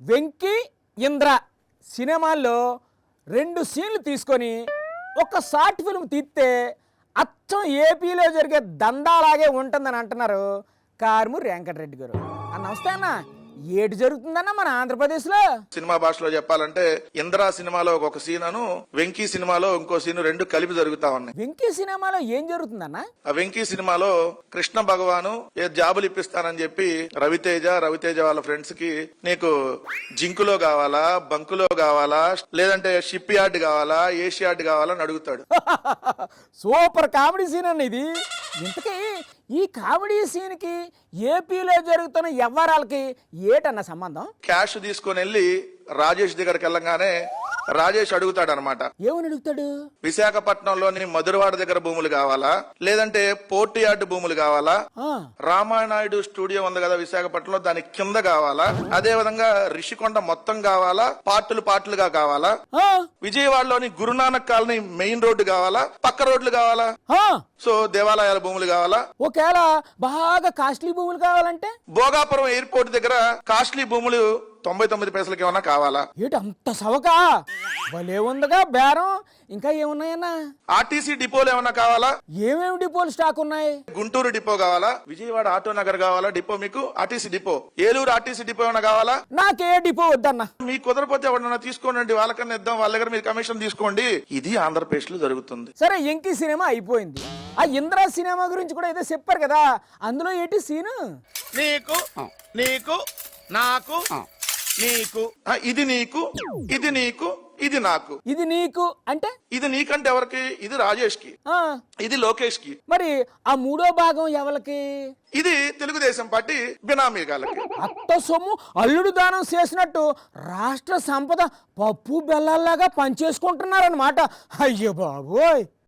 వెంకీ ఇంద్ర సినిమాల్లో 2 సీన్లు తీసుకొని ఒక షార్ట్ ఫిల్మ్ తీస్తే అచ్చం ఏపీలో జరిగే దందాలాగే ఉంటుందని అంటున్నారు కారుమూరి వెంకటరెడ్డి గారు. నమస్తే అన్న, ఏటి జరుగుతుందన్న మన ఆంధ్రప్రదేశ్లో? సినిమా భాషలో చెప్పాలంటే ఇంద్రా సినిమాలో ఒక సీను, వెంకీ సినిమాలో ఇంకో సీను 2 కలిపి జరుగుతా ఉన్నాయి. వెంకీ సినిమాలో ఏం జరుగుతుందన్న? ఆ వెంకీ సినిమాలో కృష్ణ భగవాను ఏ జాబులు ఇప్పిస్తానని చెప్పి రవితేజ వాళ్ళ ఫ్రెండ్స్ కి నీకు జింకులో కావాలా, బంకులో కావాలా, లేదంటే షిప్ యార్డ్ కావాలా, ఏషియార్డ్ కావాలా అని అడుగుతాడు. సూపర్ కామెడీ సీన్ అన్న ఇది. ఇంతకీ ఈ కామెడీ సీన్ కి ఏపీలో జరుగుతున్న వ్యవహారాలకి ఏటన్న సంబంధం? క్యాష్ తీసుకొని వెళ్ళి రాజేష్ దగ్గరికి వెళ్ళంగానే రాజేష్ అడుగుతాడు అనమాట. ఏమని అడుగుతాడు? విశాఖపట్నంలోని మధురవాడ దగ్గర భూములు కావాలా, లేదంటే పోర్ట్ యార్డ్ భూములు కావాలా, రామానాయుడు స్టూడియో ఉంది కదా విశాఖపట్నంలో దాని కింద కావాలా, అదే విధంగా రిషికొండ మొత్తం కావాలా, పార్టులుగా కావాలా, విజయవాడలోని గురునానక్ కాలనీ మెయిన్ రోడ్డు కావాలా, పక్క రోడ్లు కావాలా, సో దేవాలయాల భూములు కావాలా, ఒకవేళ బాగా కాస్ట్లీ భూములు కావాలంటే భోగాపురం ఎయిర్పోర్ట్ దగ్గర కాస్ట్లీ భూములు 99 పైసలకి ఏమన్నా కావాలా? ఏటి అంత సవకా? భలే ఉందిగా బేరం. ఇంకా ఏమున్నాయన్నా? ఆర్టీసీ డిపోలు ఏమన్నా కావాలా? ఏమేమి డిపోలు స్టాక్ ఉన్నాయి? గుంటూరు డిపో కావాలా, విజయవాడ ఆటో నగర్ కావాలా డిపో మీకు, RTC depot, Eluru RTC depot ఏమన్నా కావాలా? నాకే డిపో వద్దన్నా. మీకు కుదరపోతే ఎవరన్నా తీసుకోండి, వాళ్ళకన్నా ఇద్దాం, వాళ్ళ దగ్గర మీరు కమిషన్ తీసుకోండి. ఇది ఆంధ్రప్రదేశ్ లో జరుగుతుంది. సరే, ఎంకీ సినిమా అయిపోయింది. ఆ ఇంద్రా సినిమా గురించి కూడా ఏదో చెప్పారు కదా, అందులో ఏంటి సీను? నీకు నీకు నాకు నీకు, ఇది నీకు, ఇది నీకు, ఇది నాకు. ఇది నీకు అంటే? ఇది నీకంటే ఎవరికి? ఇది రాజేష్ కి, ఇది లోకేష్ కి. మరి ఆ 3వ భాగం ఎవరికి? ఇది తెలుగుదేశం పార్టీ బినామీగాలకి. అత్త సొమ్ము అల్లుడు దానం చేసినట్టు రాష్ట్ర సంపద పప్పు బెల్లాల్లాగా పనిచేసుకుంటున్నారన్నమాట. అయ్యో బాబోయ్.